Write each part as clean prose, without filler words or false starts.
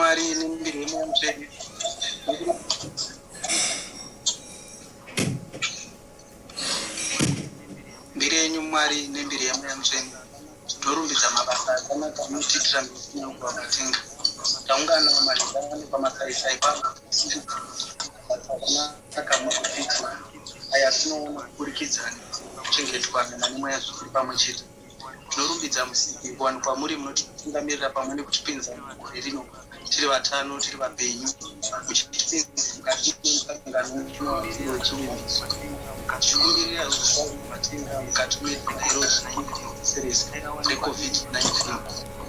Mwari nembiri yemutsvene mbiri yenyu Mwari nembiri yemutsvene torumbidza mabasa akanaka anotiitira mikuwa matenga taungana maringano pamasaisai pakanaka mukuzvidzwa aya tinoona kuburikidza kuchengetwa nemweya zviri pamwe chete tinorumbidza musiki kuwanikwa muri munotitungamirira pamwe nekutipinza mugore rino tiri vatano tiri vapenyu tichikumbirira matenga mukati medero serisi reCOVID-19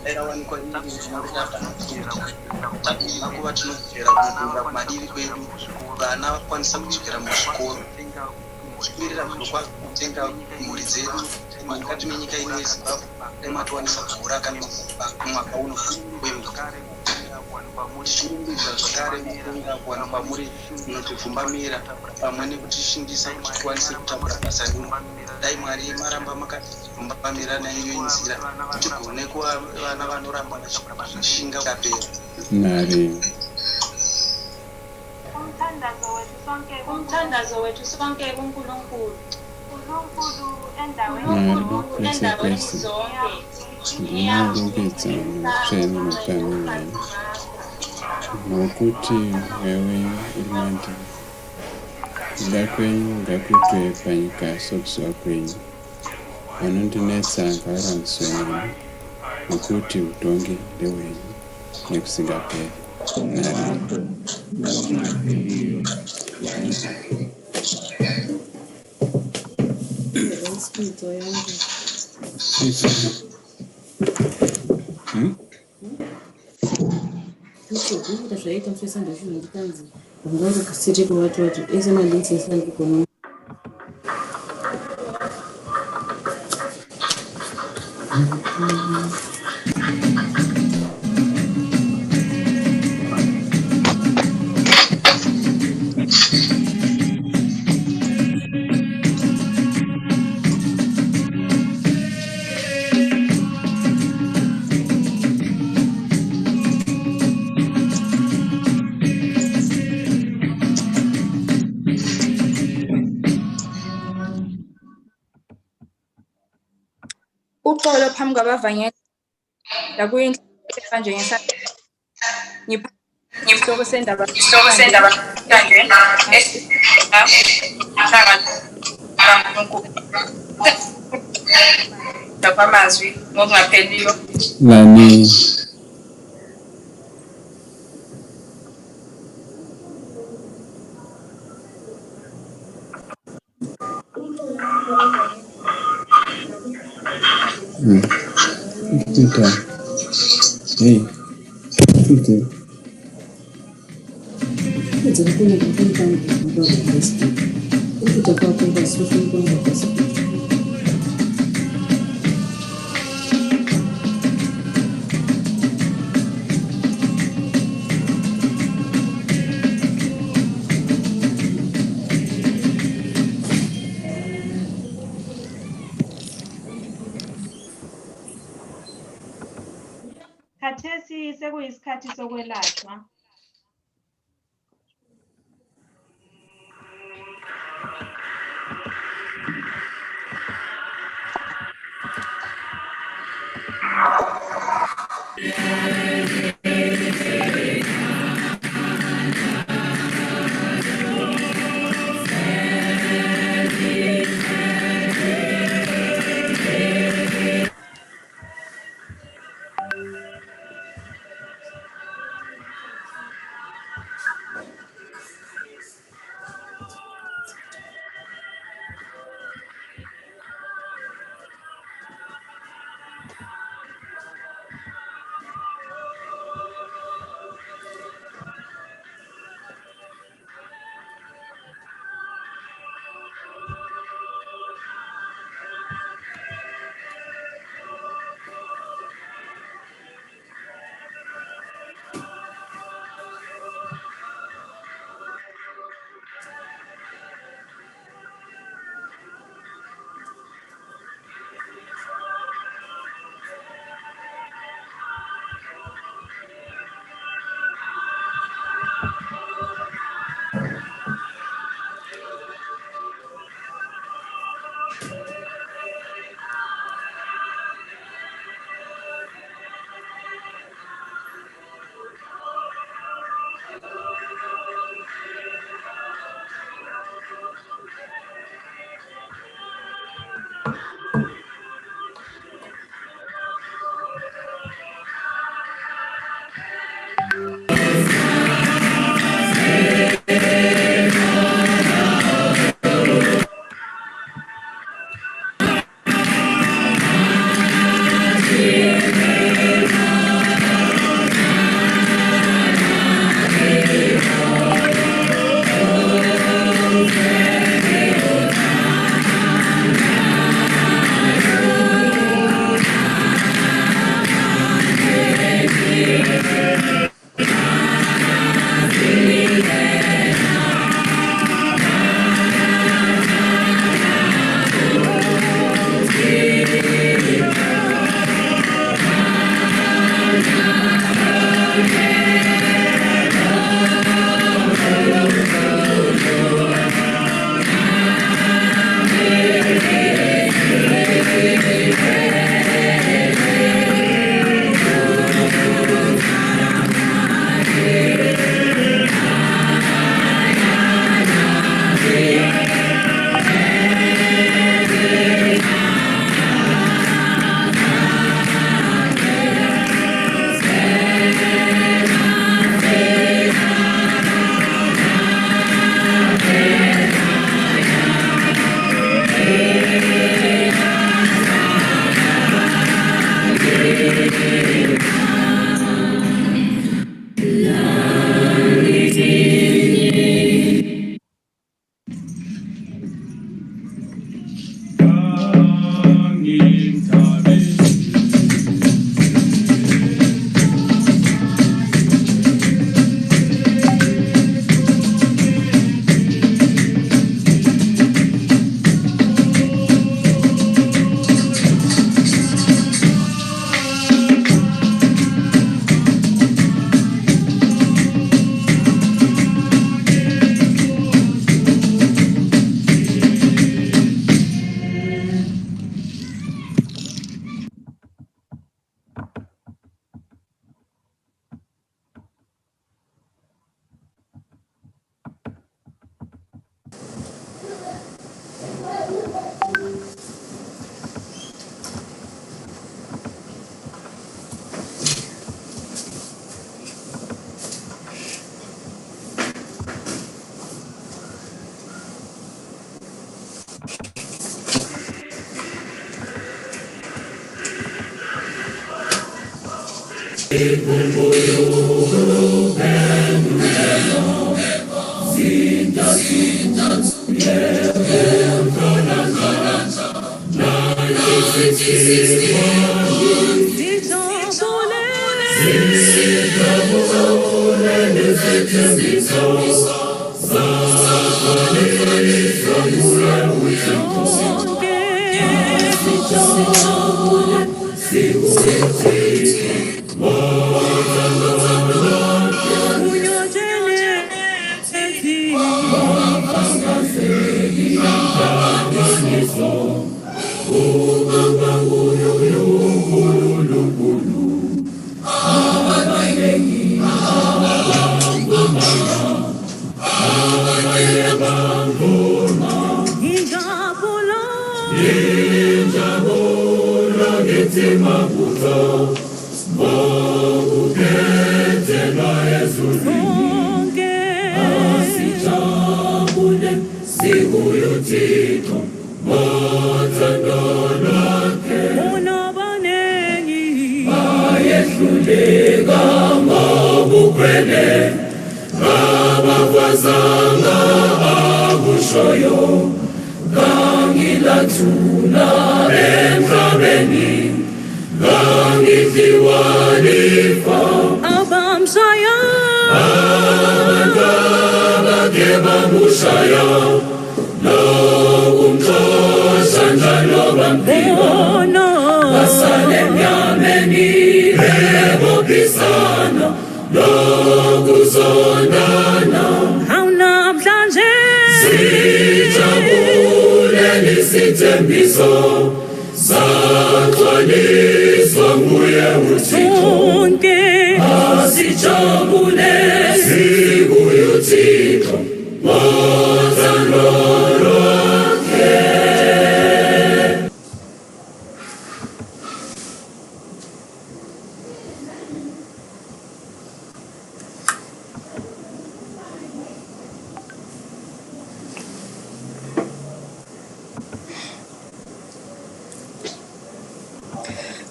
airawanikwa tapina kuva tinobvera kunogunda kumadivi kwedu vana vakwanisa kudzokera muzvikoro tichikumbirira zviro kutenga mhuri dzedu mukati menyika ino yeZimbabwe ematowanisa kugura kana mwaka uno wemvura tichirumbidza zvakare mukunga kuwanikwa muri munotipfumbamira pamwe nekutishingisa kuti tikwanise kutambura basa rino dai Mwari maramba makatipfumbamira naiyo nzira tigone kuva vana vanoramba vachishinga kapera Mwari umthandazo wethu sonke kuNkulunkulu endaweni zonke ndinorumbidza mutsvene mukamira nokuti wewe uri mandiri kuda kwenyu ngakuitwe panyika sokuziva kwenyu vanondinetsa ngavarambiswe nemi nokuti utongi ndehwenyu nekusingaperi uxolo phambi kwabavanyela lakuyinhlanje ngesandla ngipha sendaba kanje amazwi ngokungapheliyo nani Guta. Hey. Guta. khathesi sekuyisikhathi sokwelashwa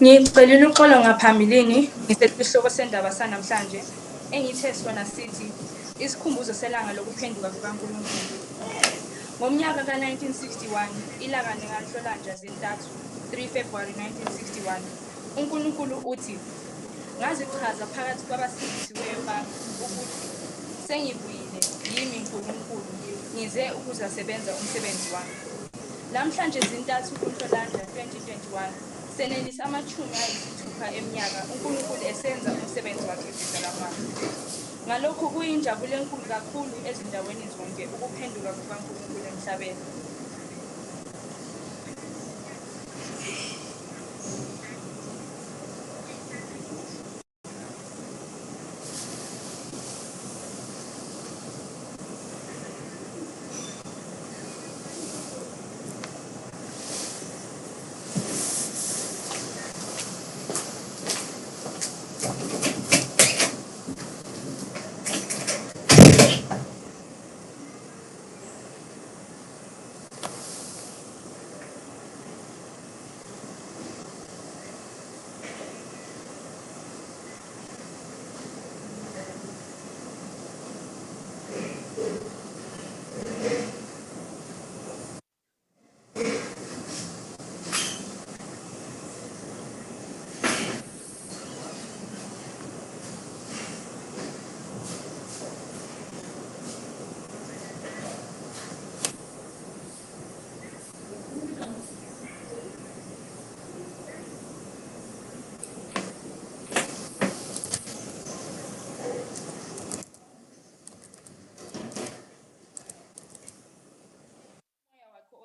Ngicela uxolo ngaphambilini ngisesihloko sendaba sanamhlanje engithe SHONA sithi isikhumbuzo selanga lokuphenduka kukaNkulunkulu. Ngomnyaka ka-1961 ilanga likaNhlolanja zintathu 3 February 1961 uNkulunkulu uthi ngazichaza phakathi kwabasindisiweyo bami ukuthi sengibuyile yimi uNkulunkulu ngize ukuzasebenza umsebenzi wami. Namhlanje zintathu kuNhlolanja 2021 senelisa amachumi ayisithupha eminyaka uNkulunkulu esenza umsebenzi wakhe wezalamazi. Ngalokho kuyinjabulo enkulu kakhulu ezindaweni zonke ukuphenduka kukaNkulunkulu emhlabeni.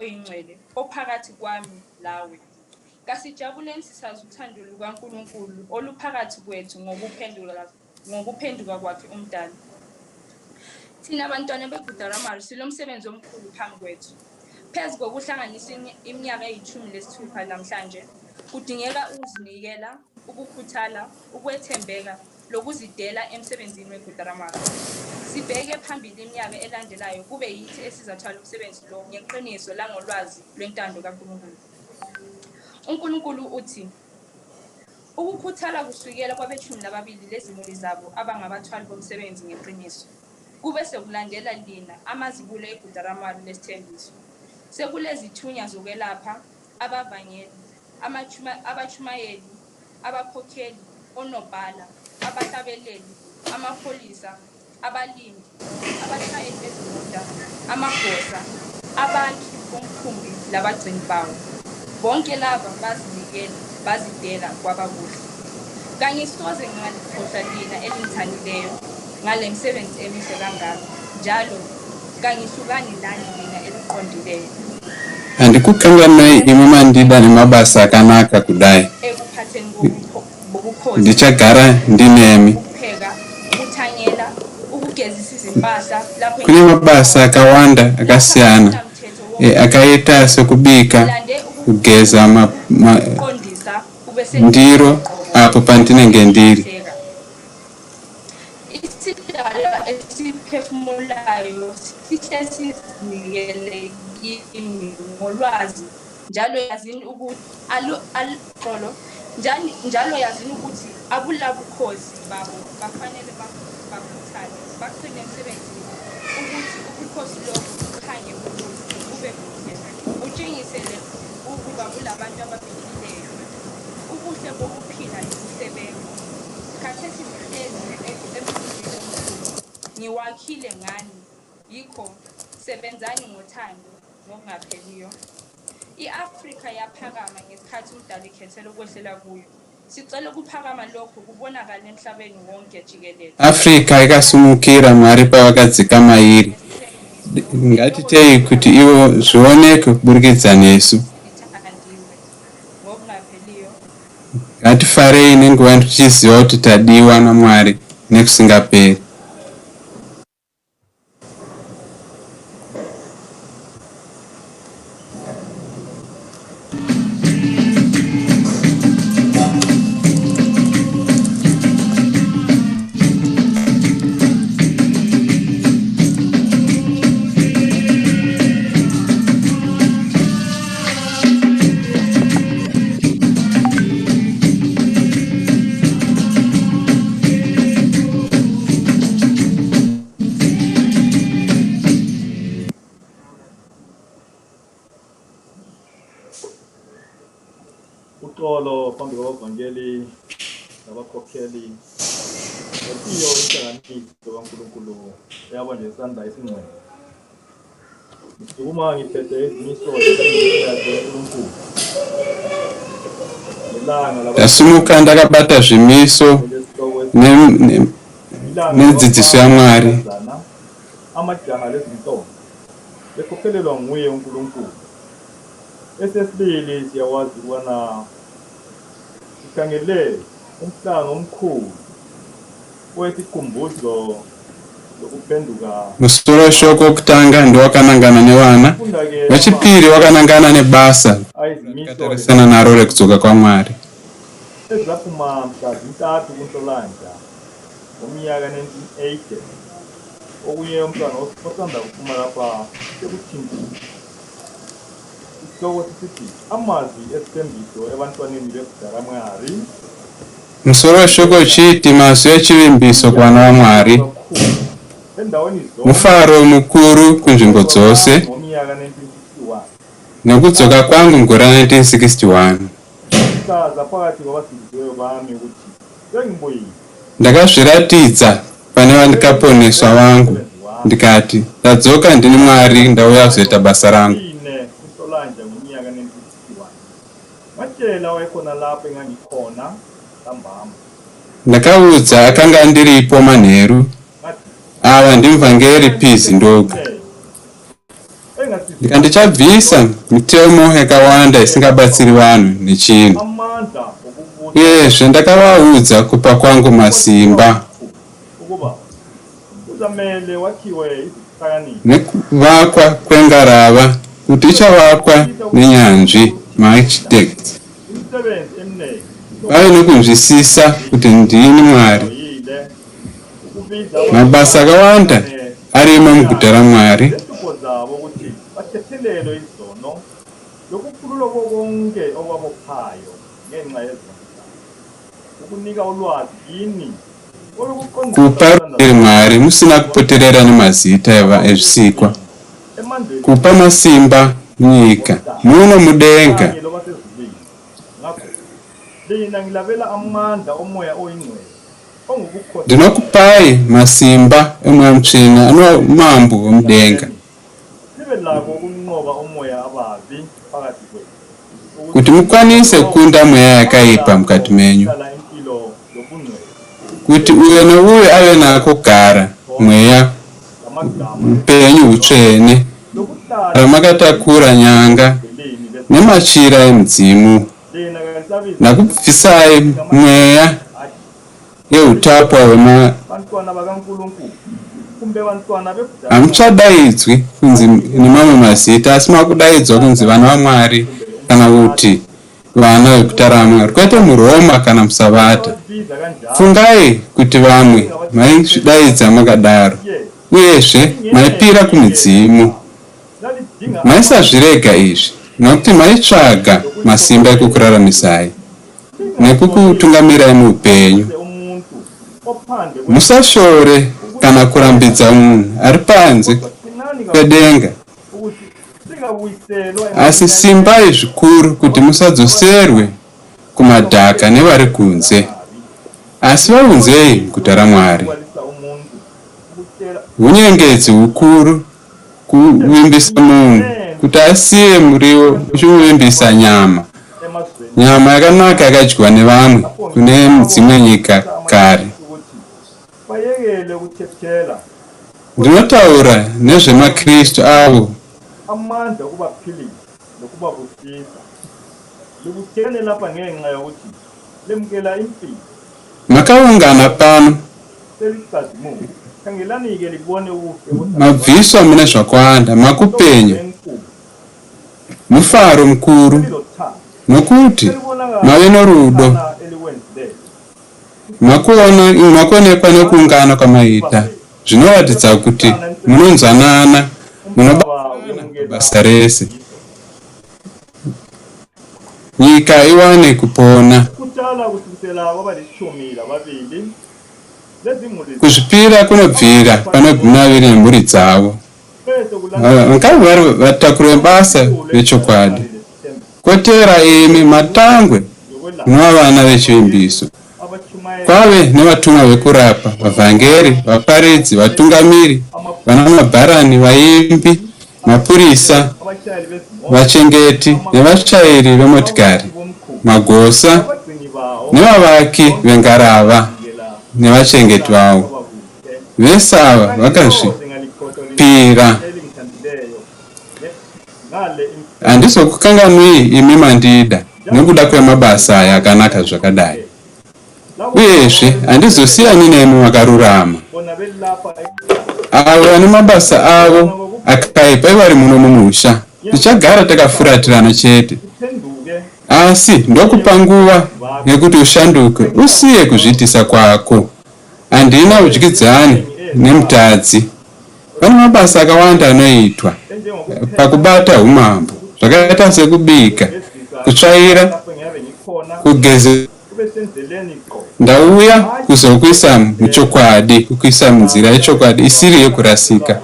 Oyingcwele ophakathi kwami lawe kasijabuleni sisazi uthando lukaNkulunkulu oluphakathi kwethu ngokuphenduka kwakhe umdali. Thina abantwana beGuta silomsebenzi omkhulu phambi kwethu. Phezu kokuhlanganisa iminyaka eyi-16 namhlanje kudingeka ukuzinikela, ukukhuthala, ukwethembeka lokuzidela emsebenzini weGuta. Sibheke phambili iminyaka elandelayo kube yithi esizathola umsebenzi lo ngeqiniso langolwazi lwentando kaNkulunkulu. uNkulunkulu uthi ukukhuthala kusukela kwabethumi nababili lezimuli zabo abangabathwali bomsebenzi ngeqiniso. Kube sekulandela lina amazibulo eGuta lesithembiso. Sekulezithunya zokwelapha, abavangeli, abachumayeli, abakhokheli, onobhala, abahlabeleli, amapholisa, abalindi, abashayeli bezimoto, amabhosa, abantu bomkhumbi labagcini bawo. Bonke laba bazinikela, bazidela kwabakuhle. Kangisoze ngaliphosa lina elingithanileyo ngale misebenzi emihle kangaka. Njalo kangihlukani lani lina eliqondileyo. Andikukangana imamandida nemabasa akanaka kudai. Ekuphatheni bobukhosi. Ndichagara ndinemi. Ukupheka, ukuthanyela, ukugezisa izimpahla lapho Kune mabasa akawanda akasiyana. Akaita sokubika kugeza qondisa ubese ndiro apo pantinenge ndiri. Isidalwa esiphefumulayo sihle sizinikele kimi ngolwazi njalo yazini ukuthi njalo yazini ukuthi abulabukhosi babo bafanele bakhuthale bagcine emsebenzini ukuthi ubukhosi lokhu bukhanye kube buhle utshengisele ukuba kulabantu abaphilileyo ubuhle bokuphila nokusebenza. Khathesi ngihlezi emsebenzini ngiwakhile ngani yikho sebenzani ngothando ngokungapheliyo. I-Afrika yaphakama ngesikhathi umdali khethela ukwehlela kuyo. Sicela ukuphakama lokho kubonakala emhlabeni wonke jikelele. Afrika ikasumukira Mwari pavakadzika mairi. Ngatitei kuti ivo zvioneke kuburikidza nesu. Ngatifarei nenguva tichiziva kuti tadiwa naMwari nekusingaperi. Uxolo phambi kwabavangeli nabakhokheli ngiyo inhlanganiso kaNkulunkulu yabo nje isandla esingcwele. Uma ngiphethe izimiso zikaNkulunkulu Ndasimuka ndakabata zvimiso nedzidziso yaMwari. amajaha lezintombi bekhokhelelwa nguye uNkulunkulu. Esesibili siyawazi ukubana sikhangele umhlanga omkhulu wesikhumbuzo lokuphenduka. Musoro weshoko wokutanga ndiwakanangana nevana, wechipiri wakanangana nebasa rakatarisa naro rekudzoka kwaMwari. Ezaphuma mhla zintathu kuNhlolanja ngomnyaka 1980 okunye umntwana osanda kuphuma lapha sekuthintile. Isihloko sithi amazwi esithembiso ebantwaneni beGuta Mwari. Musoro weshoko uchiti mazwi echivimbiso kuvana vaMwari. Mufaro mukuru kunzvimbo dzose ngomnyaka 1961 nekudzoka kwangu mugore 1961. saza phakathi kwabasiziweyo bami ukuthi sengibuyile. Ndakazviratidza pane vandikaponeswa vangu ndikati ndadzoka ndini Mwari ndauya kuzoita basa rangu. kuNhlolanja ngomnyaka 1961 watshela wayekhona lapho engangikhona ntambama. Ndakaudza akanga ndiripo manheru, ava ndimuvhangeri Pizi ndoga. Ndichabvisa mitemo yakawanda isingabatsiri vanhu nechinhu. amandla okubusa Uyezve ndakavaudza kupa kwangu masimba ukuba kuzamele wakhiwe izihlakaniphi nekuvakwa kwengarava kuti ichavakwa nenyanzvi maarchitect. imisebenzi eminengi Vave nokunzwisisa kuti ndini Mwari. yile mabasa akawanda arimo muguta raMwari. Kupa Mwari musina kupoterera nemazita ezvisikwa, kupa masimba nyika muno mudenga. Ndinokupai masimba emwe mutsvina ano mambo womudenga, kuti mukwanise kukunda mweya yakaipa mukati menyu, kuti uyo nouyo ave nako gara mweya upenyu utsvene ramakatakura nyanga nemachira emudzimu, nakubvisai mweya yeutapwa hamuchadaidzwi kunzi nemamwe mazita, asi makudaidzwa kunzi vana vaMwari kana kuti vana veguta raMwari, kwete muRoma kana muSavata. Fungai kuti vamwe maizvidaidza makadaro, uyezve maipira kumidzimu. Maisazvirega izvi nokuti maitsvaga masimba ekukuraramisai nekukutungamirai muupenyu. Musashore kana kurambidza munhu ari panze pedenga, asi simbai zvikuru kuti musadzoserwe kumadhaka nevari kunze, asi vaunzei guta raMwari. Unyengedzi hukuru kuvimbisa munhu kuti asiye muriwo uchimuvimbisa nyama yakanaka yakadyiwa nevamwe kune dzimwe nyika kare. Ndinotaura nezvemakristu avo makaungana pano, mabviswa mune zvakawanda, makupenya mufaro mukuru nokuti mave norudo, makonekwa nekuungana kwamaita zvinoratidza kuti munonzwanana, basa rese nyika iwane kupona. Kuzvipira kunobvira pane gumi vaviri nemhuri dzavo, vakanga vari vatakuri vebasa vechokwadi. Kotera imi matangwe munova vana vechivimbiso, kwave nevatumwa vekurapa, vavhangeri, vaparidzi, vatungamiri, vana mabharani, vaimbi, mapurisa, vachengeti nevachairi vemotikari, magosa nevavaki vengarava nevachengeti vavo. Vese ava vakazvipira. Handizokukanganwi imi mandida nekuda kwemabasa aya akanaka zvakadai, uyezve handizosiyani nemi vakarurama. Avo vane mabasa avo akaipa ivari muno mumusha, tichagara takafuratirana chete, asi ndokupa nguva yekuti ushanduke usiye kuzviitisa kwako. Handina udyidzani nemutadzi. Pane mabasa akawanda anoitwa pakubata umambo, zvakaita sekubika, kutsvaira, kugeza. Ndauya kuzokuisa muchokwadi, kukuisa munzira yechokwadi isiri yekurasika.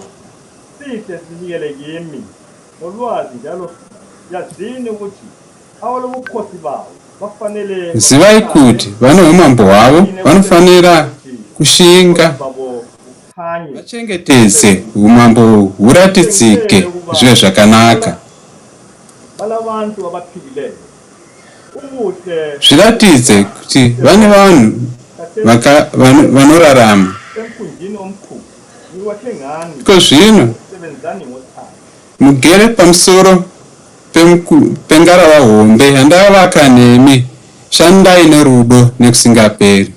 Zivai kuti vane umambo hwavo vanofanira kushinga vachengetedze umambo huratidzike zvive zvakanaka, zviratidze kuti vane vanhu vanorarama. Ko zvino mugere pamusoro pengarava hombe yandavaka nemi, shandai nerudo nekusingaperi.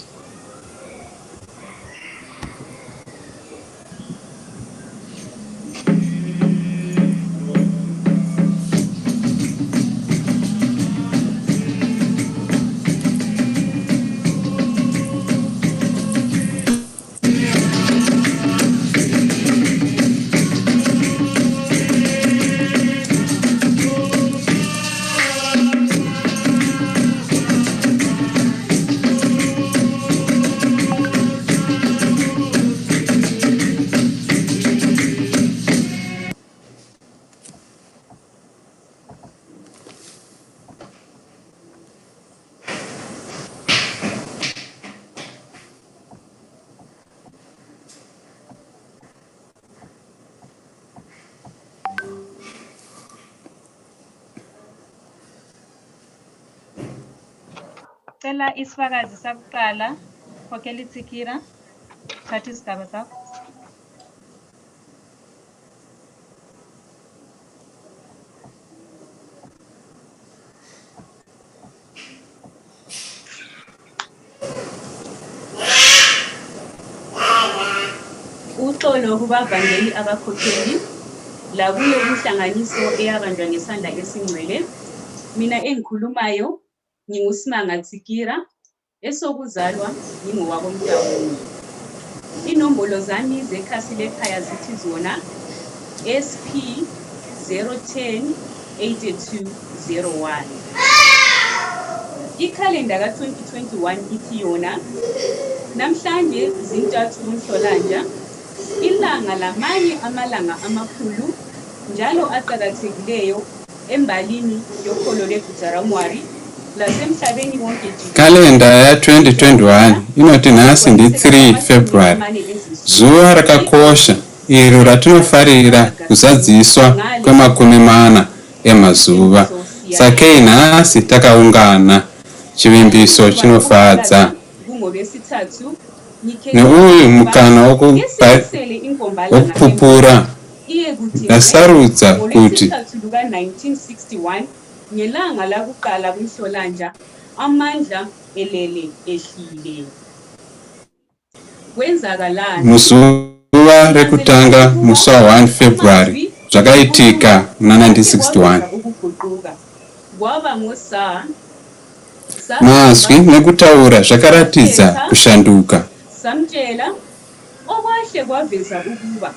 Cela isifakazi sakuqala khokhela itsikira thatha isigaba sakho. Uxolo kubavangeli abakhokheli lakuyo inhlanganiso eyabanjwa ngesandla esingcwele. Mina engikhulumayo nginguSimanga Tsikira, esokuzalwa ngingowakomhlawumbe. Inombolo zami zekhasi lekhaya zithi zona SP 010 8201. Ikhalenda ka-2021 ithi yona namhlanje zintathu kuNhlolanja, ilanga lamanye amalanga amakhulu njalo aqakathekileyo embalini yokholo lweGuta Mwari lasemhlabeni wonke jikelele. Kalenda ya 2021 inoti nasi ndi 3 February, zuva rakakosha iro ratinofarira kuzadziswa kwemakumi mana emazuva. Sakei nasi takaungana chivimbiso chinofadza neuyu mukana wokupupura ndasarudza kuti ngelanga lakuqala kuNhlolanja amandla elele ehlile. Kwenzakalani muzuva rekutanga musi wa 1 February zvakaitika muna 1961. Kwaba ngosa mazwi nekutaura zvakaratidza kushanduka. samtshela okwahle kwaveza ukuba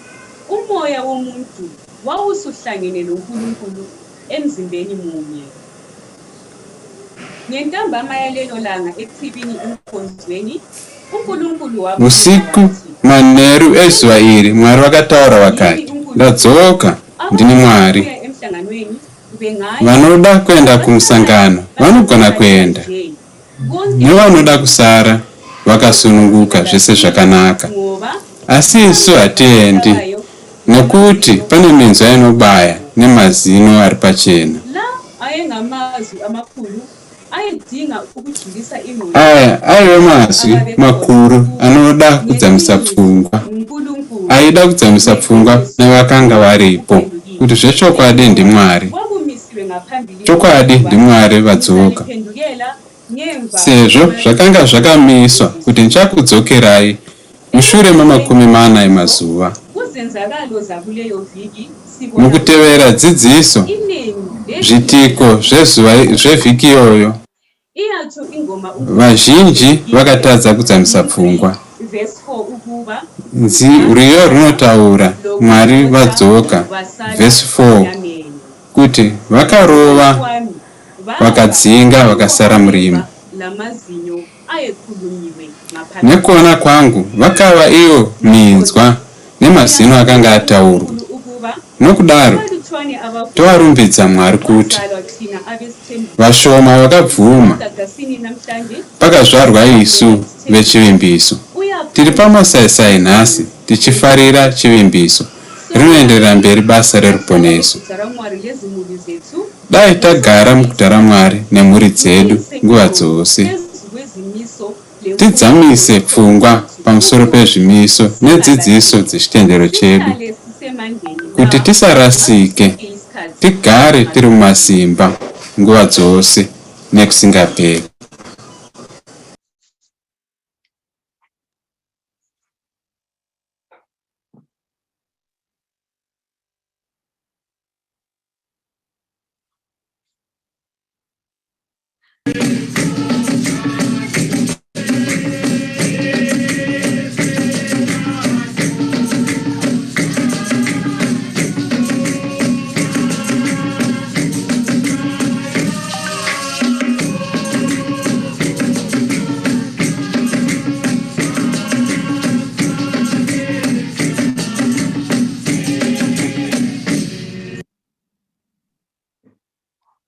umoya womuntu wawusuhlangene noNkulunkulu emzimbeni munye. Ngentambama yalelo langa echibini enkonzweni uNkulunkulu wabo usiku manheru ezuva iri Mwari vakataura vakati, ndadzoka, ndini Mwari. Vanoda kuenda kumusangano vanogona kuenda, nevanoda kusara vakasununguka zvese zvakanaka. Asi isu hatiendi nekuti pane minzwa inobaya nemazino ari pachena. Aya aive mazwi makuru anoda kudzamisa pfungwa. Aida kudzamisa pfungwa nevakanga varipo kuti zvechokwadi ndiMwari. Chokwadi ndiMwari vadzoka. Sezvo zvakanga zvakamiswa kuti ndichakudzokerai mushure mamakumi mana emazuva. Mukutevera dzidziso zvitiko zvevhiki iyoyo, vazhinji vakatadza kudzamisa pfungwa. Rwiyo runotaura Mwari vadzoka, vhesi 4, kuti vakarova vakadzinga vakasara murima. Nekuona kwangu vakava iyo minzwa nemazino akanga ataurwa. Nokudaro tovarumbidza Mwari kuti vashoma vakabvuma pakazvarwa isu vechivimbiso. Tiri pamasaisai nhasi tichifarira chivimbiso rinoenderera mberi basa reruponeso. Dai tagara muguta raMwari nemhuri dzedu nguva dzose. Tidzamise pfungwa pamusoro pezvimiso nedzidziso dzechitendero chedu kuti tisarasike, tigare tiri mumasimba nguva dzose nekusingaperi.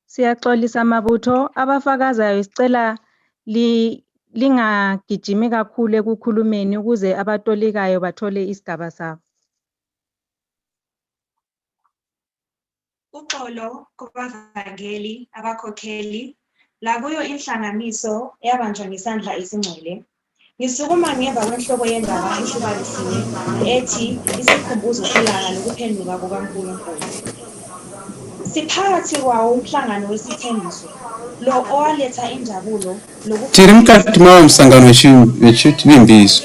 Siyaxolisa mabutho abafakazayo, isicela lingagijimi kakhulu ekukhulumeni ukuze abatolikayo bathole isigaba sabo. Uxolo kubavangeli abakhokheli la kuyo inhlanganiso yabanjwa ngesandla esingcwele. Ngisukuma ngemva kwenhloko yendaba ehlukanisiwe ethi isikhumbuzo selanga lokuphenduka kukaNkulunkulu. Siphakathi kwawo umhlangano wesithembiso lo owaletha injabulo tiri mukati mawo msangano wechivimbiso.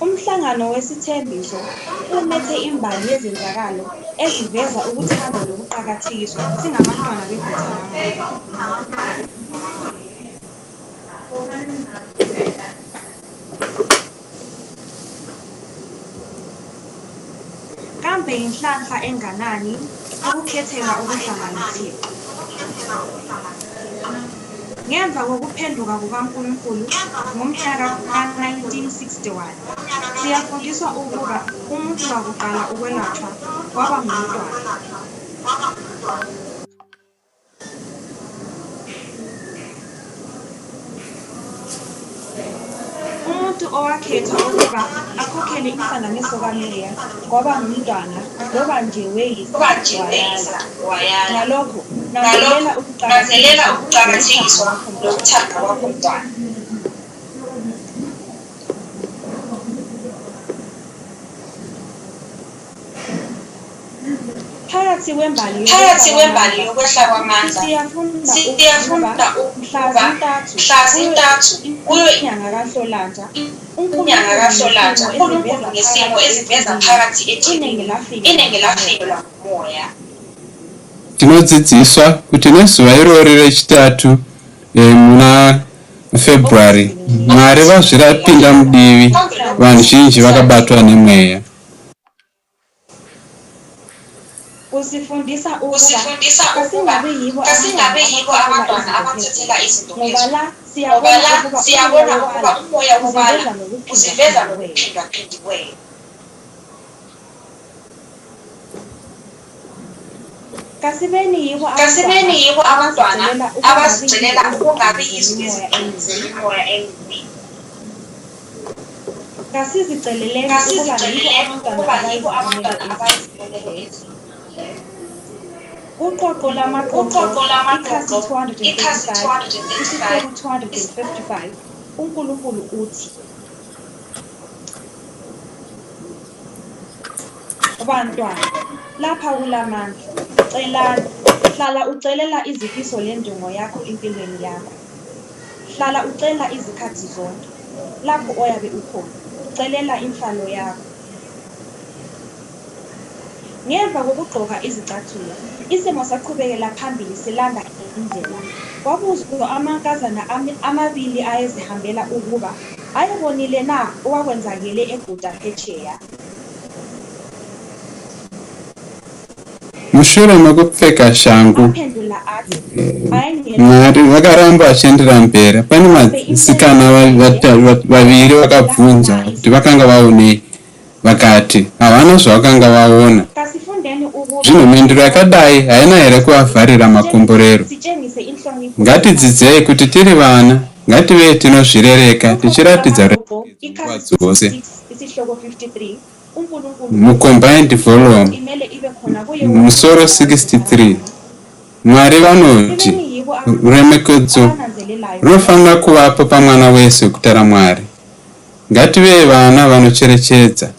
Umhlangano wesithembiso umethe imbali yezenzakalo eziveza ukuthanda nokuqakathekiswa singabantwana beGuta. Kambe inhlanhla enganani ukukhetheka okuhlanganisiwe. Ngemva kokuphenduka kukaNkulunkulu ngomhla ka-1961 siyafundiswa ukuba umuntu wakuqala ukwelatshwa kwaba ngumntwana. Umuntu owakhethwa ukuba akhokhele inhlanganiso kaMeya kwaba ngumntwana ngoba nje wayala. Ngalokho nanzelela ukuqakathekiswa nokuthanda kwakho mntwana. Phakathi kwembali yokwehla kwamandla siyafunda ukuba mhla zintathu kuyo inyanga kaHlolanja uNkulunkulu ngesimo eziveza phakathi ethini iningi lafikelwa ngumoya. Tinodzidziswa kuti nezuva irori rechitatu muna February Mwari vazvirapinda mudivi vanhu zhinji vakabatwa nemweya. Kusifundisa ukuba kasingabe yibo abantwana abathathela izinto ngoba la siyabona ukuba umoya ubala uziveza ngokuphindaphindiweyo. Kasibeni yibo abantwana abazigcilela ukungabi izwi zemimoya emibi. Kasiziceleleni ukuba yibo abantwana abazigcilela. Uqoqo lamaqoqo ikhasi 255 uNkulunkulu uthi bantwana lapha kulamandla hlala ucelela izifiso lendungo yakho empilweni yakho. Hlala ucela izikhathi zonke lapho oyabe ukhona ucelela inhlalo yakho. Ngemva kokugqoka izicathulo isimo saqhubekela phambili silanda indlela. Kwabuzwa amankazana amabili ayezihambela ukuba ayebonile na owakwenzakele eGuta phetsheya. Mushure mekupfeka shangu Mwari vakaramba vachiendera mberi. Pane vasikana vaviri vakabvunza kuti vakanga vaonei, vakati havana zvavakanga vaona. Zvino mhinduro yakadai haina here kuvavharira makomborero? Ngatidzidzei kuti tiri vana, ngative tinozvirereka tichiratidza nguva dzose. Mucombined volume musoro 63 Mwari vanoti ruremekedzo runofanira kuvapo pamwana wese Guta raMwari. Ngative vana vanocherechedza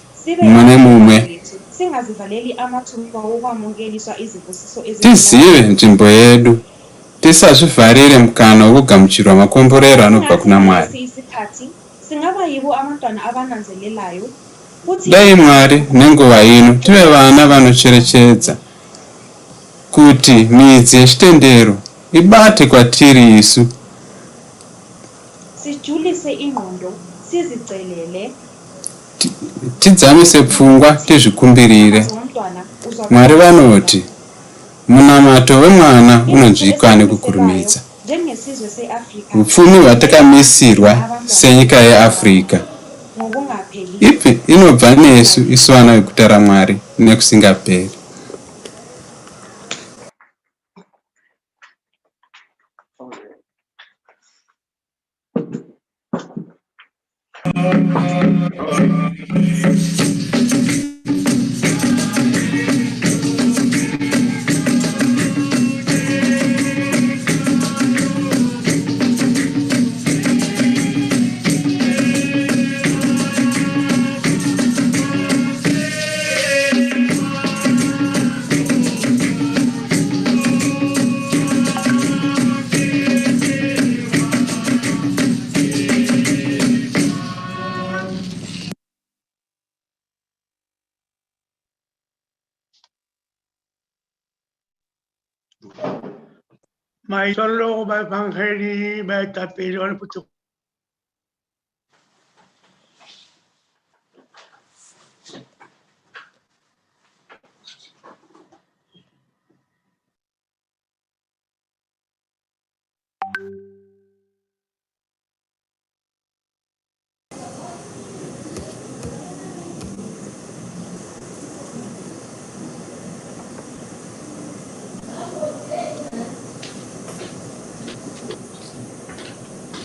mumwe nemumwe. Tizive nzvimbo yedu, tisazvivharire mukana wokugamuchirwa makomborero anobva kuna Mwari. Dai Mwari nenguva ino tive vana vanocherechedza kuti midzi yechitendero ibate kwatiri isu. Tidzamise pfungwa tizvikumbirire. Mwari vanoti munamato wemwana unonzwikwa nekukurumidza. Upfumi hwatakamisirwa senyika yeAfrica ipi inobva nesu isu vana veGuta raMwari nekusingaperi. Maisolo ba Evangelii ba etapele wa leputo.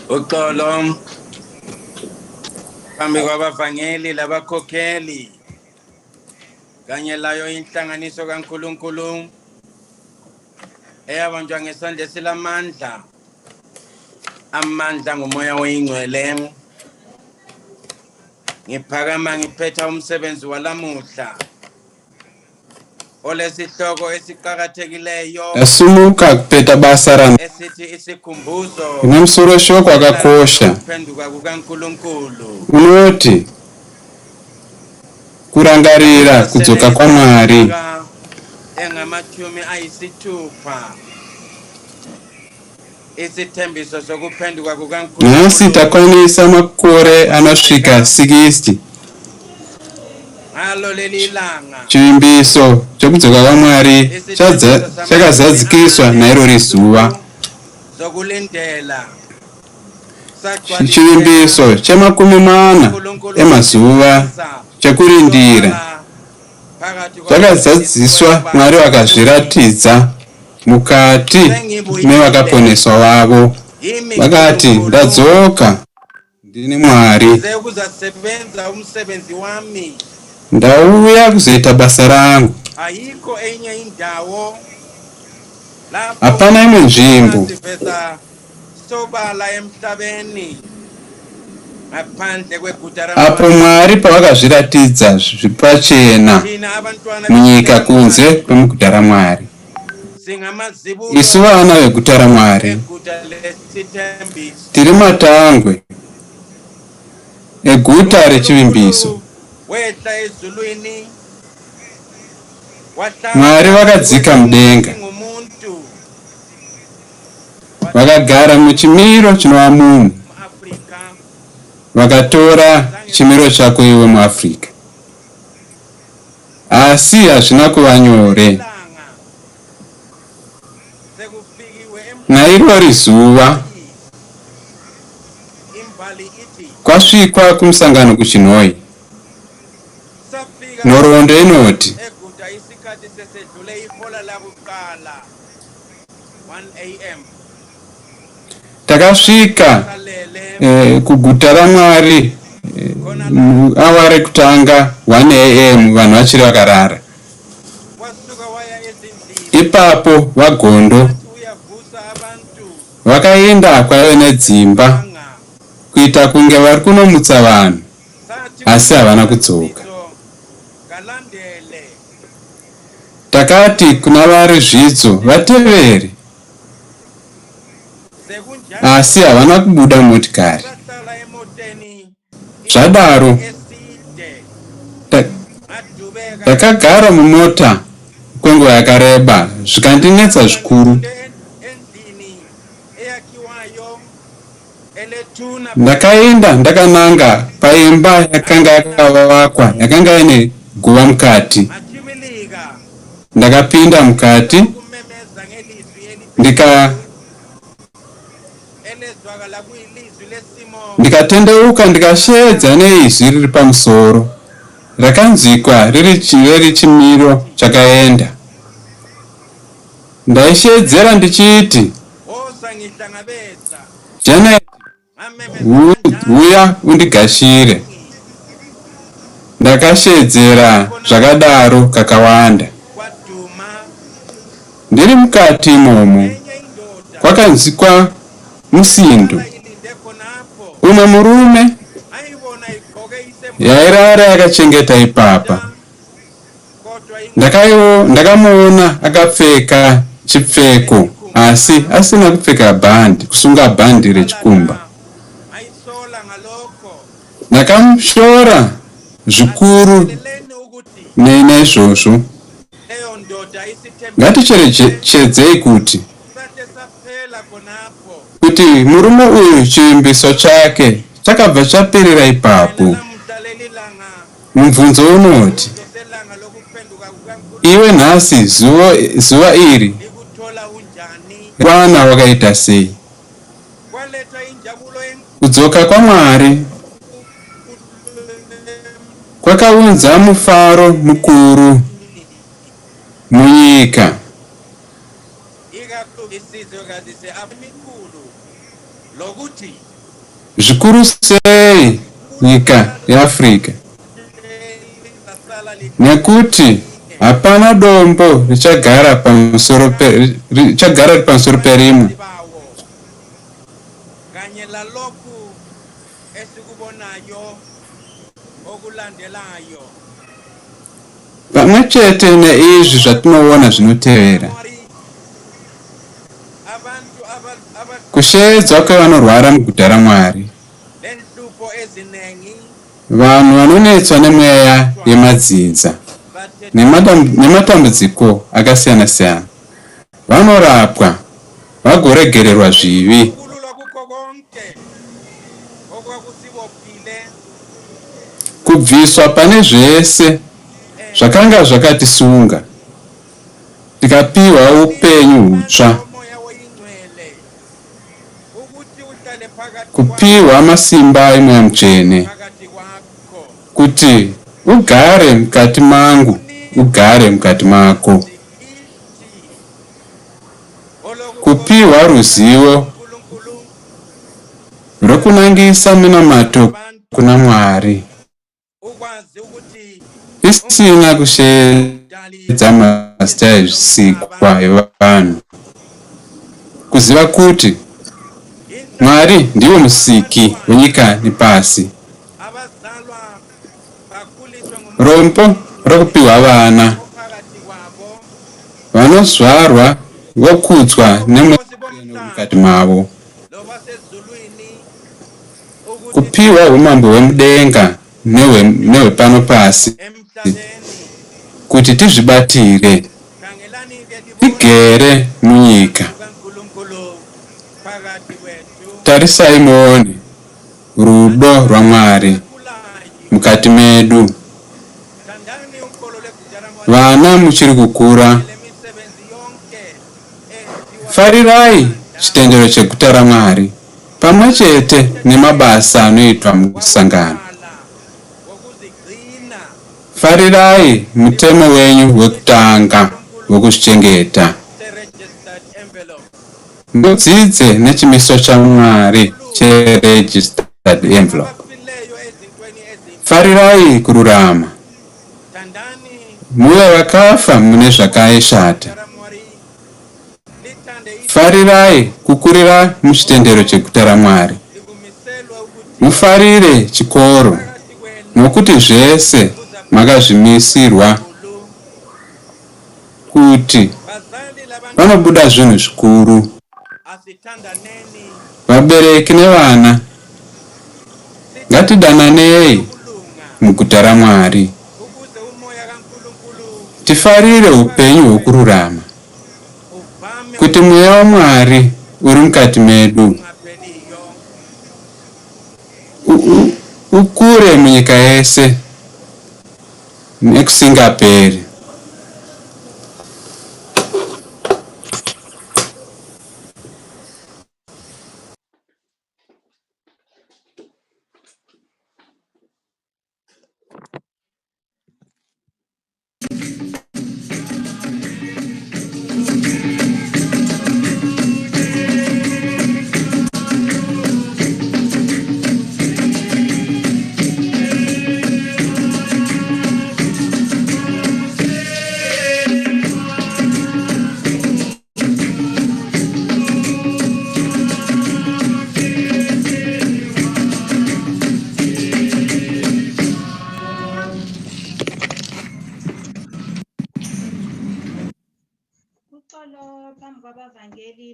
Uxolo phambi kwabavangeli labakhokheli kanye layo inhlanganiso kaNkulunkulu eyabanjwa ngesandla esilamandla amandla ngomoya oyingcwele. Ngiphakama ngiphetha umsebenzi walamuhla olesihloko esiqhakathekileyo asumuka kupeta basa rano esithi isikhumbuzo inemsoroshoko akakosha ukuphenduka kukaNkulunkulu unoti kurangarira kudzoka kwa Mwari engamachumi ayisithupha isithembiso sokuphenduka kukaNkulunkulu. nasi takwanisa makore anosvika 60 ngalo leli langa chivimbiso chokudzoka kwa Mwari chakazadzikiswa nairori zuva. zokulindela chivimbiso chamakumi mana emazuva chekurindira chakazadziswa Mwari vakazviratidza mukati mevakaponeswa vavo vakati ndadzoka ndini Mwari kuzasebenza umsebenzi wami ndauya kuzoita basa rangu. ayikho enye indawo hapana imwe nzvimbo sobala emhlabeni ngaphandle kweguta apo Mwari pavakazviratidza zvipachena munyika kunze kwemuguta raMwari. Isu vana veguta raMwari tiri matangwe eguta rechivimbiso. Mwari vakadzika mudenga vakagara muchimiro chinova munhu vakatora chimiro chako iwe muAfrica, asi hazvina kuva nyore. Nairori zuva kwasvikwa kumusangano kuChinhoi. Nhoroondo inoti takasvika kuguta raMwari awa rekutanga 1 AM vanhu vachiri vakarara. Ipapo vagondo vakaenda kwaive nedzimba kuita kunge vari kunomutsa vanhu, asi havana kudzoka. Takati kuna vari zvidzo vatevere, asi havana kubuda motikari. Zvadaro takagara mumota kwenguva yakareba zvikandinetsa zvikuru. Ndakaenda ndakananga paimba yakanga yakavakwa yakanga ine guva mukati. Ndakapinda mukati ndikatendeuka ndikasheedza neizwi riri pamusoro rakanzwikwa riri chimiro chakaenda. Ndaisheedzera ndichiti, Janet, uya undigashire. ndakashedzera zvakadaro kakawanda. Ndiri mukati imomo kwakanzwikwa musindo. Umwe murume yairara yakachengeta ipapa. Ndakamuona akapfeka chipfeko asi asina kupfeka bhandi, kusunga bhandi rechikumba. Ndakamushora zvikuru neizvozvo. Ngaticherechedzei kuti murume uyu chivimbiso chake chakabva chapirira ipapo. Mubvunzo unoti, iwe nhasi zuva iri wana wakaita sei? Kudzoka kwaMwari kwakaunza mufaro mukuru munyika. Zvikuru sei nyika yeAfrica, nekuti hapana dombo richagara pamusoro perimwe. Pamwe chete neizvi zvatinoona zvinotevera, kushedzwa kwevanorwara muguta raMwari, vanhu vanonetswa nemweya yemadzinza nematambudziko akasiyana siyana vanorapwa vagoregererwa zvivi. Kubviswa pane zvese zvakanga zvakatisunga, tikapiwa upenyu hutsva, kupiwa masimba emweya mutsvene kuti ugare mukati mangu, ugare mukati mako, kupiwa ruzivo rwokunangisa minamato kuna Mwari isina kushedza mazita ezvisikwa evanhu, kuziva kuti Mwari ndiwo musiki wenyika nepasi. Rombo rokupiwa vana vanozvarwa vokudzwa nemweya mukati mavo, kupiwa umambo hwemudenga nehwepano pasi kuti tizvibatire tigere munyika. Tarisai muone rudo rwaMwari mukati medu. Vana muchiri kukura, farirai chitendero cheguta raMwari pamwe chete nemabasa anoitwa musangano. Farirai mutemo wenyu wekutanga wekuzvichengeta. Mudzidze nechimiso chaMwari cheregistered envelope. Farirai kururama, muve vakafa mune zvakaishata. Farirai kukurira muchitendero cheguta raMwari. Mufarire chikoro, nokuti zvese makazvimisirwa kuti panobuda zvinhu zvikuru. Vabereki nevana, ngatidananei muguta raMwari, tifarire upenyu hwokururama, kuti mweya waMwari uri mukati medu ukure munyika yese nekusingaperi.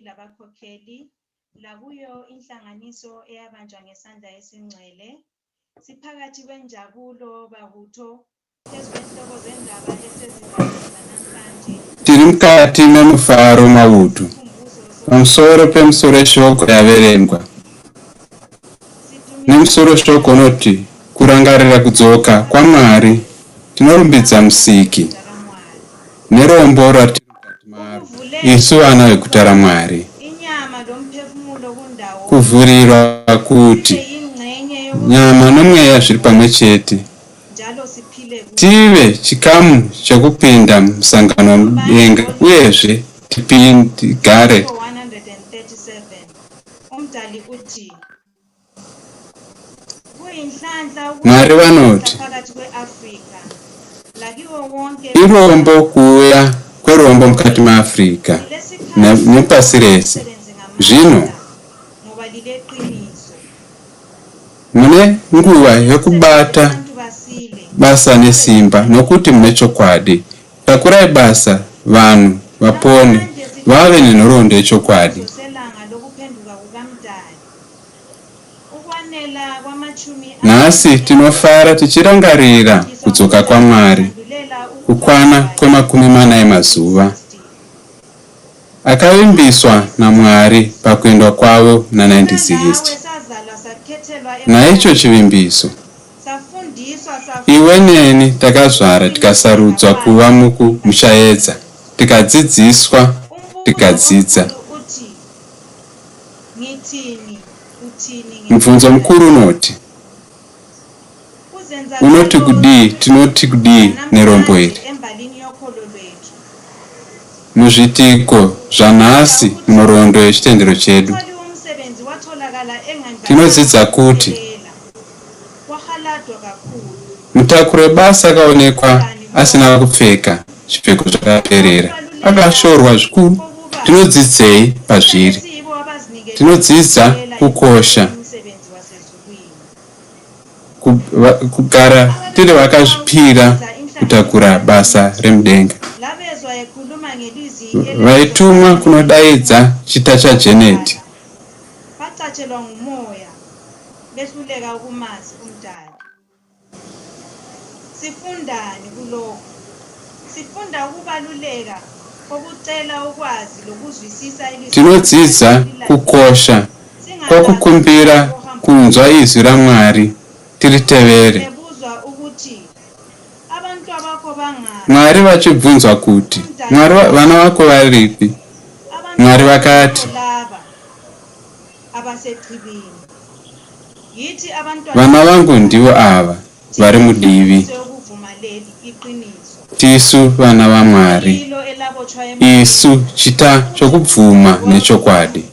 labakhokheli lakuyo inhlanganiso eyabanjwa ngesandla esingcwele. Siphakathi kwenjabulo babutho phezu kwenhloko zendaba esezidlulile namhlanje. Tiri mukati memufaro mautu pamusoro pemusoro shoko yaverengwa nemusoro shoko unoti kurangarira kudzoka kwaMwari. Tinorumbidza musiki nerombo ratiri mukati maro isu vana veguta raMwari. Kuvhurirwa kuti nyama nomweya zviri pamwe chete, tive chikamu chekupinda musangano mudenga uyezve tigare. Mwari vanoti irombo kuuya kwerombo mukati maAfrica nepasi rese. Zvino mune nguva yokubata basa nesimba nokuti mune chokwadi. Takurai basa vanhu vapone vave nenhoroondo yechokwadi. Nhasi tinofara tichirangarira kudzoka kwaMwari kukwana kwe40 emazuva akavimbiswa naMwari pakuendwa kwavo na1960. Naicho chivimbiso iwe neni takazvara tikasarudzwa kuva muchaedza, tikadzidziswa, tikadzidza. Mubvunzo mukuru unoti kudii? Tinoti kudii nerombo iri? Muzvitiko zvanhasi munhoroondo yechitendero chedu tinodzidza kuti mutakuri webasa akaonekwa asina kupfeka zvipfeko zvakaperera, akashorwa zvikuru. Tinodzidzei pazviri? Tinodzidza kukosha kugara tiri vakazvipira kutakura basa remudenga. Vaitumwa kunodaidza chita chaJeneti. Tinodzidza kukosha kwokukumbira kunzwa izwi raMwari tiritevere. Mwari vachibvunzwa kuti Mwari vana vako varipi? Mwari vakati vana vangu ndivo ava vari mudivi. Tisu vana vaMwari, isu chita chokubvuma nechokwadi.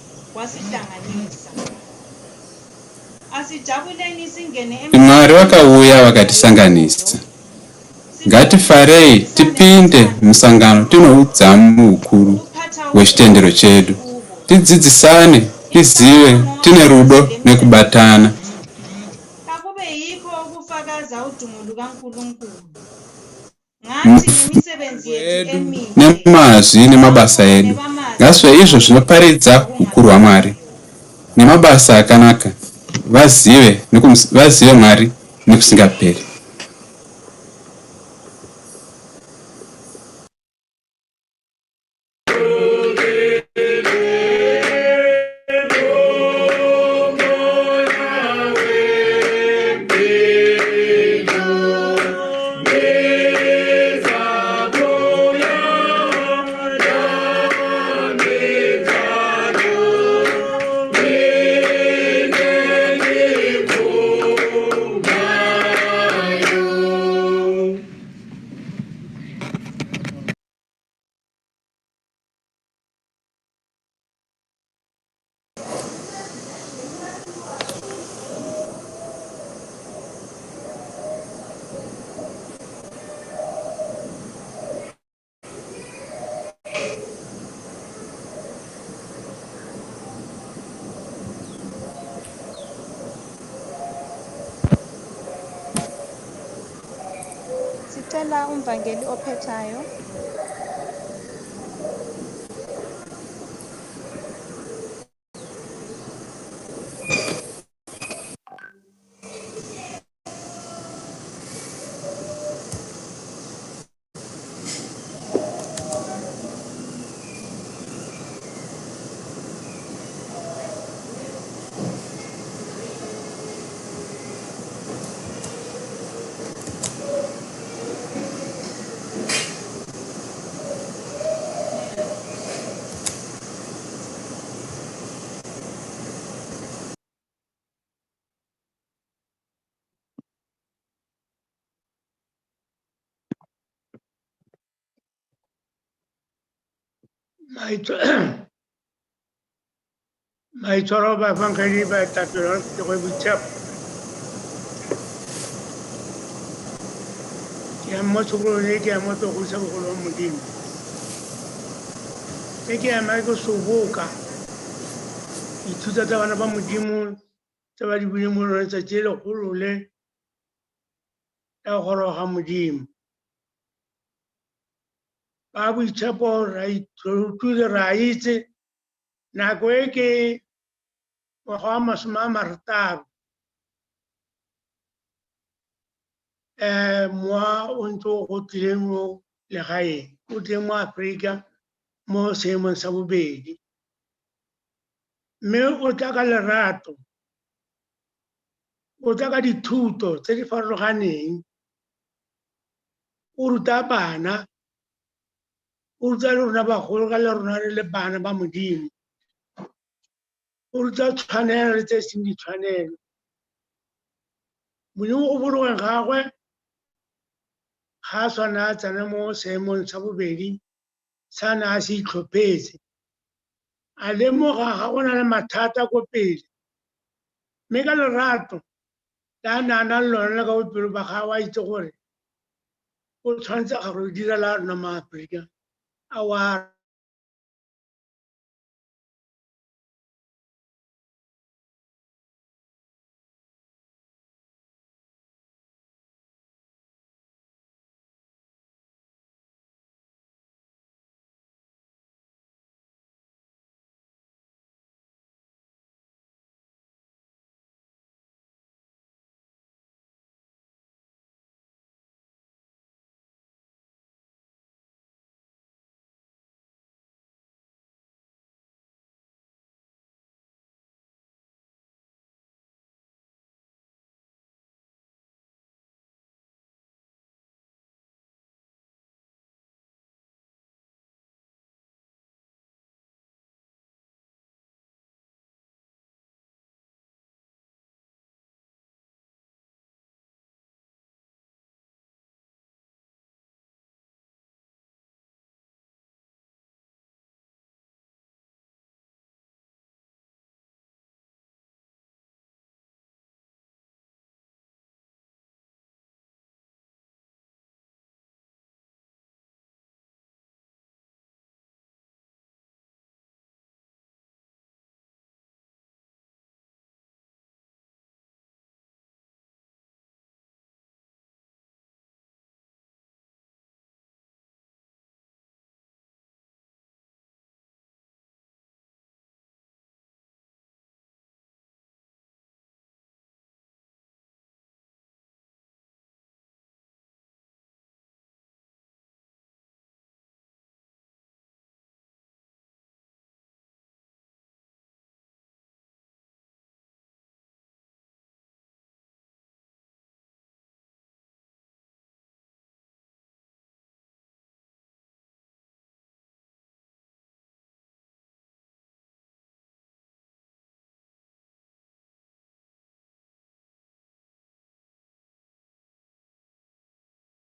Mwari vakauya vakatisanganisa. Ngatifarei tipinde musangano tinoudzamu hukuru hwechitendero chedu. Tidzidzisane, tizive, tine rudo nekubatana. Wedu nemazvi nemabasa edu ngasve izvo zvinoparidza hukuru hwaMwari nemabasa akanaka. Vazive Mwari nekusingaperi. Sicela umvangeli ophethayo. maitshwaro ba bankgedi baetapele wa go boitshepo ke ya mo tshokolong e ke ya mo tlo go isa bogolo wa modimo e ke ya mae ko soboka ithuta tsa bana ba modimo tse ba di buile mo lone tsatsi le legolo le la go goroga modimo ba boitshepo ra utlwile ra itse nako e ke ngwaga wa masome a marataro moa o ntse o tlile mo legaeng o tlile mo Aforika mo seemong sa bobedi mme o tla ka lerato o tla ka dithuto tse di farologaneng o ruta bana o ruta le rona bagolo ka le rona re le bana ba modimo o ruta tshwanelo le tse seng ditshwanelo modimo go bologeng gagwe ga a tshwana a tsena mo seemong sa bobedi sa na a se itlhophetse a lemoga ga go na le mathata ko pele mme ka lerato la nana lona le ka bophelo ba ga wa itse gore o tshwanetse ga go dira la rona maAforika a wa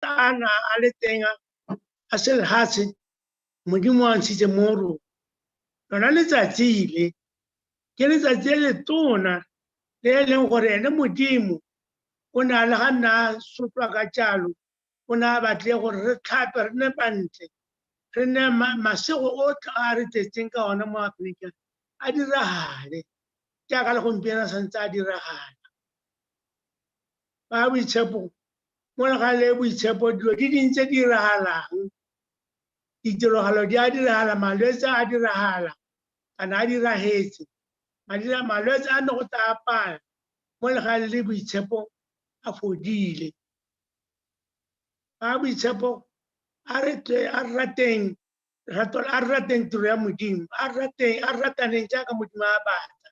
ana a le teng a se lehatshe modimo a ntshitse mo rona lona letsatsi le ke letsatsi le letona le e leng gore ene modimo o ne a le ga nna a sotlwa ka jalo o ne a batle gore re tlhape re ne bantle re ne masego otlhe a re tletseng ka ona mo Aforika a diragale jaaka le gompieno a santse a diragala ba boitshepo mo legale boitshepo dilo di dintse di diragalang ditiragalo di a diragala malwetse a diragala kana a diragetse malwetse a ne go taapala mo legale le boitshepo a fodile ba boitshepo a re rateng tiro ya modimo a rataneng jaaka modimo a batla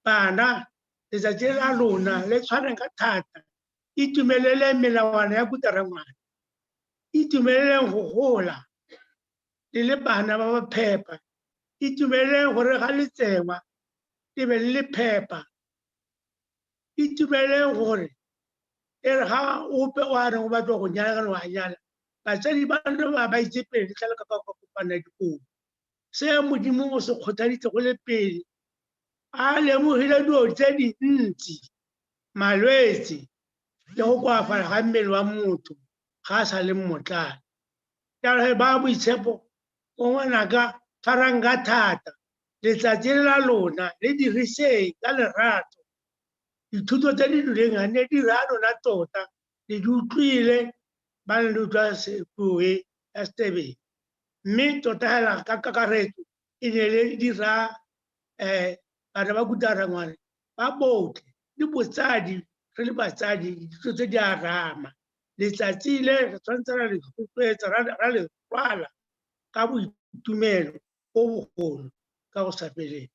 bana letsatsi la lona le tshwareng ka thata itumelele melawana ya Guta ngwana itumeleleng go gola le bana ba ba phepa itumeleleng gore ga le tsewa le be le phepa itumeleleng gore e re ga ope o a reng o batla go nyala ka wa nyala batsadi ba ba itse pele tlala ka kopana dikobo se modimo o se kgothaditse go le pele a lemogile dilo tse dintsi malwetse le go koafala ga mmele wa motho ga a sa le mmotlana jalo ba boitshepo o ngwanaka tshwarang ka thata letsatsi la lona le diriseng ka lerato dithuto tse di rileng ga ne di ra lona tota le di utlwile ba ne le utlwa sepoe ya Setebele mme tota hela ka kakaretso e ne le dira bana ba Guta ba botle le botsadi re le batsadi dithuto tse di a rama letsatsi le re tshwanetse ra le rotloetsa ra le rwala ka boitumelo bo bogolo ka go sa feleng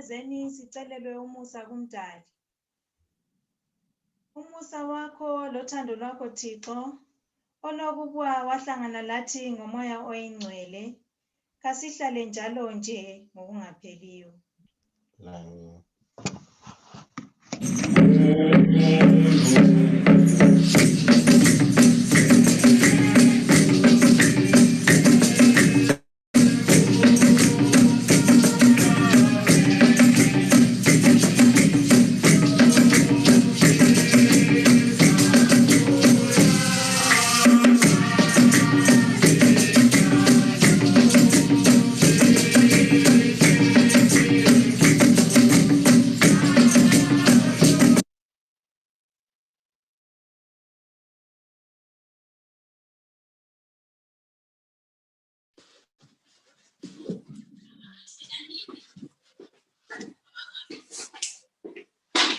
asiphezeni sicelelwe umusa kumdali. Umusa wakho lothando lwakho Thixo olokubuya wahlangana lathi ngomoya oyingcwele kasihlale njalo nje ngokungapheliyo.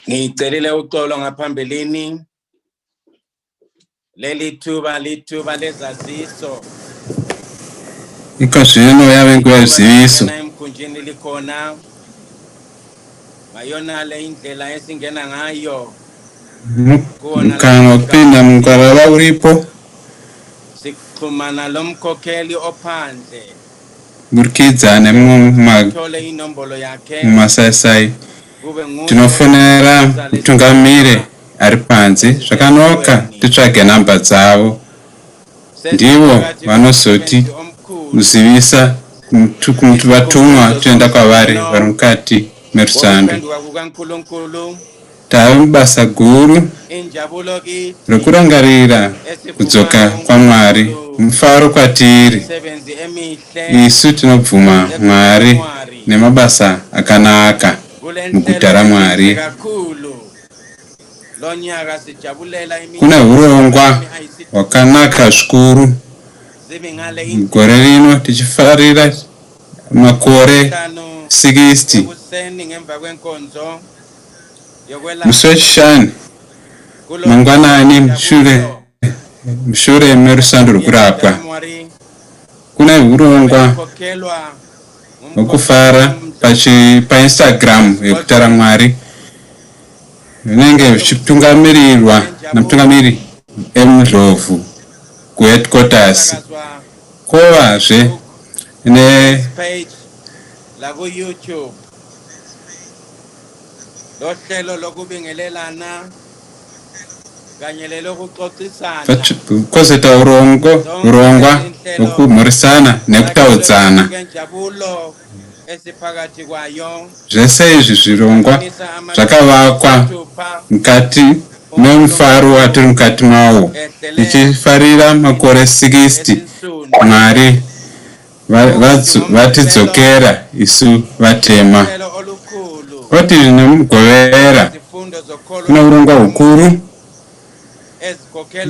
Ngicelile uxolo ngaphambilini leli thuba lezaziso Ikazwino yabe kweziso emkhunjini likhona ngayona le indlela esingena ngayo kana kupinda mkaraba uripo sixhumana lomkhokheli ophandle burkidzane thole inombolo yakhe mumasasai tinofonera mutungamire ari panze zvakanoka titsvage namba dzavo ndivo vanosoti kuzivisa vatumwa toenda kwavari vari mukati merusando. Tave mubasa guru rekurangarira kudzoka kwaMwari, mufaro kwatiri. Isu tinobvuma Mwari nemabasa akanaka muguta raMwari. Kuna urongwa hwakanaka zvikuru gore rino tichifarira makore 60 musi wechishanu mangwanani mushure merusando rwokurapwa. Kuna urongwa hwekufara paInstagram yeguta raMwari vinenge vichitungamirirwa namutungamiri emurovhu kuheadquarters. Kovazve ne kozeta urongwa hwekumhoresana nekutaudzana. Zvese izvi zvirongwa zvakavakwa mukati memufaro watiri mukati mawo tichifarira makore 60 Mwari vatidzokera isu vatema. Oti zvinomugovera kuna urongwa hukuru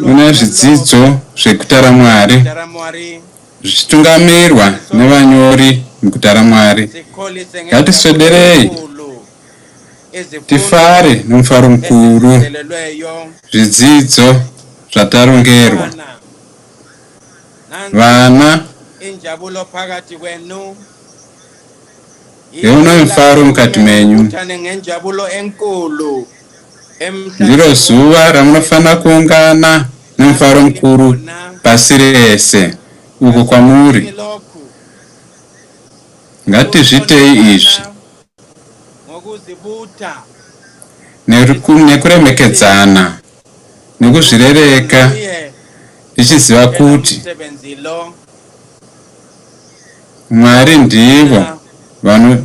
una zvidzidzo zveguta raMwari zvichitungamirwa nevanyori muguta raMwari. Ngatiswederei tifare nomufaro mukuru zvidzidzo zvatarongerwa. Vana yeuno mufaro mukati menyu. Ndiro zuva ramunofanira kuungana nomufaro mukuru pasi rese uko kwamuri. Ngatizvitei izvi nekuremekedzana nekuzvirereka tichiziva kuti Mwari ndivo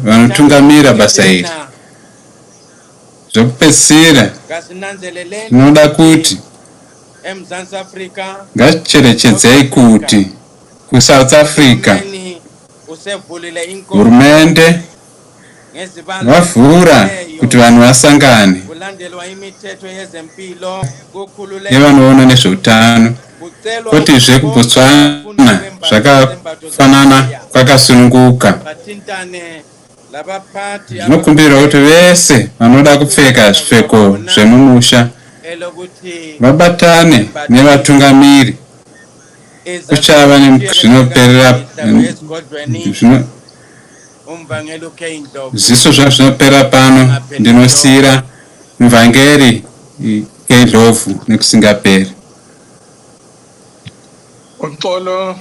vanotungamira basa iri. Zvokupedzisira tinoda kuti ngaticherechedzei kuti kuSouth Africa hurumende vavhura kuti vanhu vasangane nevanoona nezveutano. Kotizve kuBotswana zvakafanana kwakasununguka. Zvinokumbirwa kuti vese vanoda kupfeka zvipfeko zvemumusha vabatane nevatungamiri. Kuchava zvinoperera ziso zvangu zvinopera pano. Ndinosiyira muvhangeri kendlovu nekusingaperi. Uxolo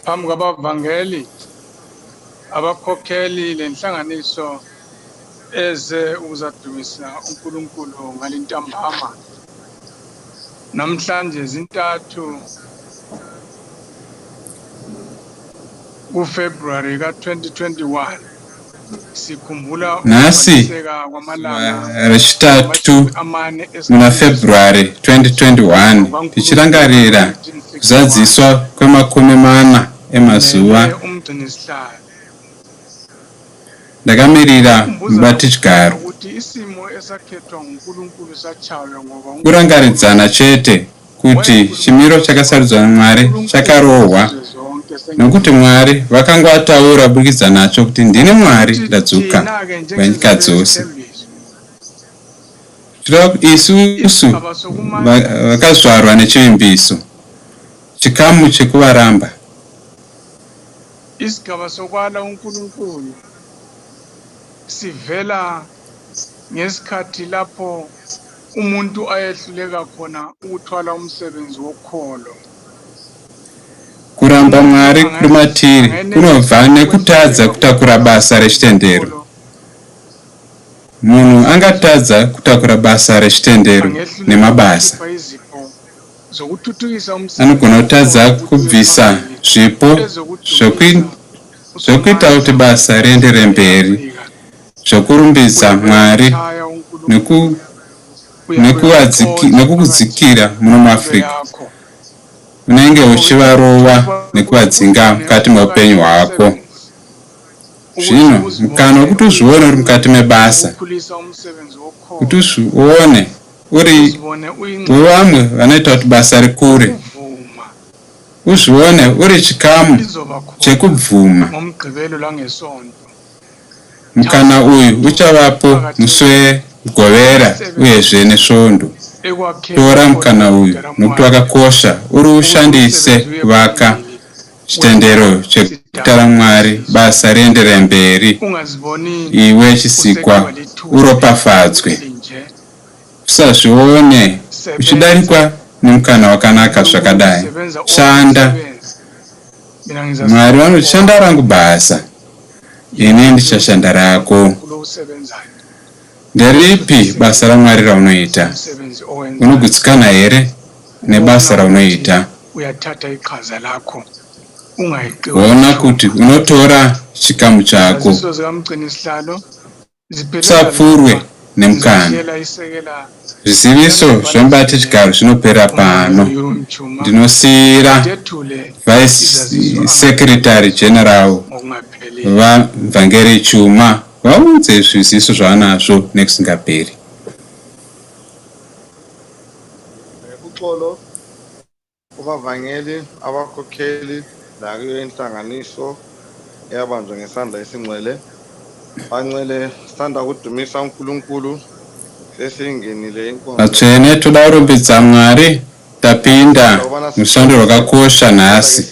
phambi kwabavangeli abakhokheli lenhlanganiso eze ukuzadumisa uNkulunkulu ngalintambama. Namhlanje zintathu kuFebruary ka-2021 sikhumbula nasi rechitatu muna February 2021 tichirangarira kuzadziswa kwemakumi mana emazuva. Ndakamirira mubatijigaro kurangaridzana chete kuti chimiro chakasarudzwa naMwari chakarohwa, nokuti Mwari vakanga vataura kubudikidza nacho kuti ndini Mwari ndadzoka wenyika dzose. Isusu vakazvarwa nechivimbiso, chikamu chekuvaramba. Isigaba sokwala uNkulunkulu sivela ngesikhathi lapho umuntu ayehluleka khona ukuthwala umsebenzi wokholo. Kuramba Mwari kumatiri kunobva nekutadza kutakura basa rechitendero. Munhu angatadza kutakura basa rechitendero nemabasa. Anogona kutadza kubvisa zvipo zvokuita kuti basa riendere mberi, zvokurumbidza Mwari nekukudzikira muno muAfrica. Unenge uchivarova nekuvadzinga mukati meupenyu hwako. Zvino mukana wekuti uzvione uri mukati mebasa, kuti uzvione uri wevamwe vanoita kuti basa rikure, uzvione uri chikamu chekubvuma. Mukana uyu uchavapo musi wegovera uyezve nesvondo. Tora mukana uyu nokuti wakakosha, uri ushandise kuvaka chitendero chekutara Mwari basa riendere mberi, iwe chisikwa uropafadzwe. Usazvione uchidarikwa nemukana wakanaka zvakadai. Shanda. Mwari vanoti shanda rangu basa, ini ndichashanda rako. Nderipi basa raMwari raunoita? Unogutsikana here nebasa raunoita? Ona kuti unotora chikamu chako. Usapfurwe nemukana. Zviziviso zvemubatijigaro zvinopera pano. Ndinosiyira Vice Secretary General vaVhangeri Chuma vaunze zviziviso zvavanazvo nekusingaperi. Uxolo kubavangeli abakhokheli lakuyo inhlanganiso eyabanjwa ngesandla esingcwele. Bancele sithanda ukudumisa uNkulunkulu sesingenile inkonzo. Vatsvene toda kurumbidza Mwari, tapinda mushando rwakakosha nhasi.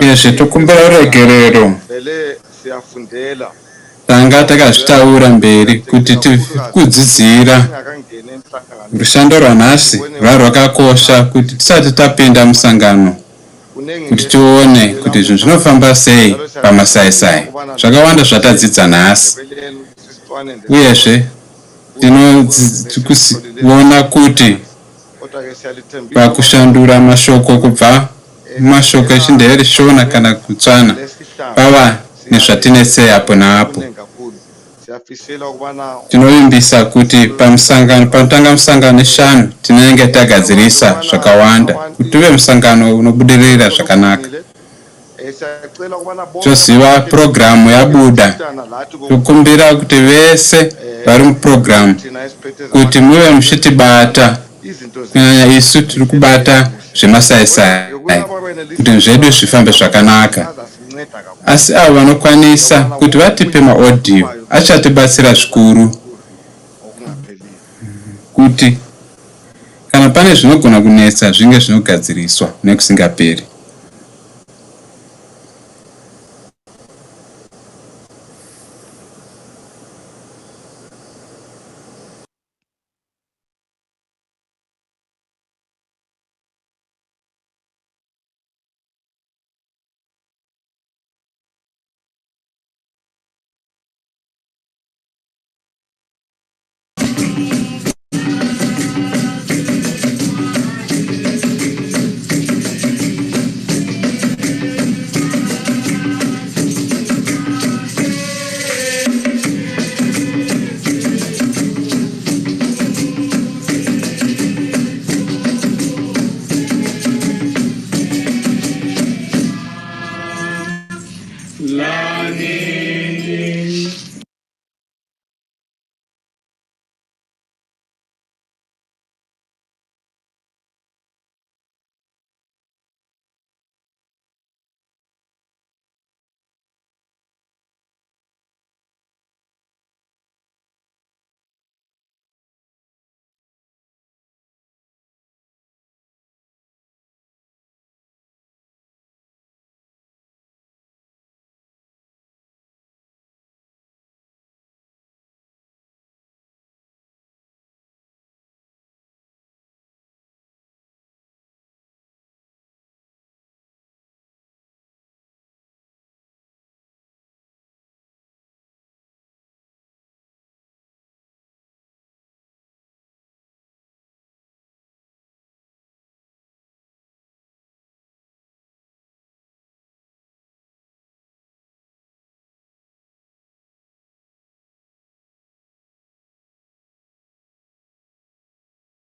Uyezve tokumbira uregerero. Tanga takazvitaura mberi kuti kudzidzira rushando rwanhasi rwakakosha kuti tisati tapinda musangano, kuti tione kuti zvinhu zvinofamba sei pamasaisai. Zvakawanda zvatadzidza nhasi, uyezve tinoona kuti pakushandura mashoko kubva mumashoko echindeveri SHONA kana kutsvana pava nezvatinetsei apo naapo. Tinovimbisa kuti panotanga musangano neshanu tinenge tagadzirisa zvakawanda kuti tuve musangano unobudirira zvakanaka. Toziva programu yabuda, tokumbira kuti vese vari muprogramu kuti muve muchitibata, kunyanya isu tiri kubata zvemasaisai, kuti zvedu zvifambe zvakanaka. Asi avo vanokwanisa kuti vatipe maaudio achatibatsira zvikuru, kuti kana pane zvinogona kunetsa zvinge zvinogadziriswa nekusingaperi.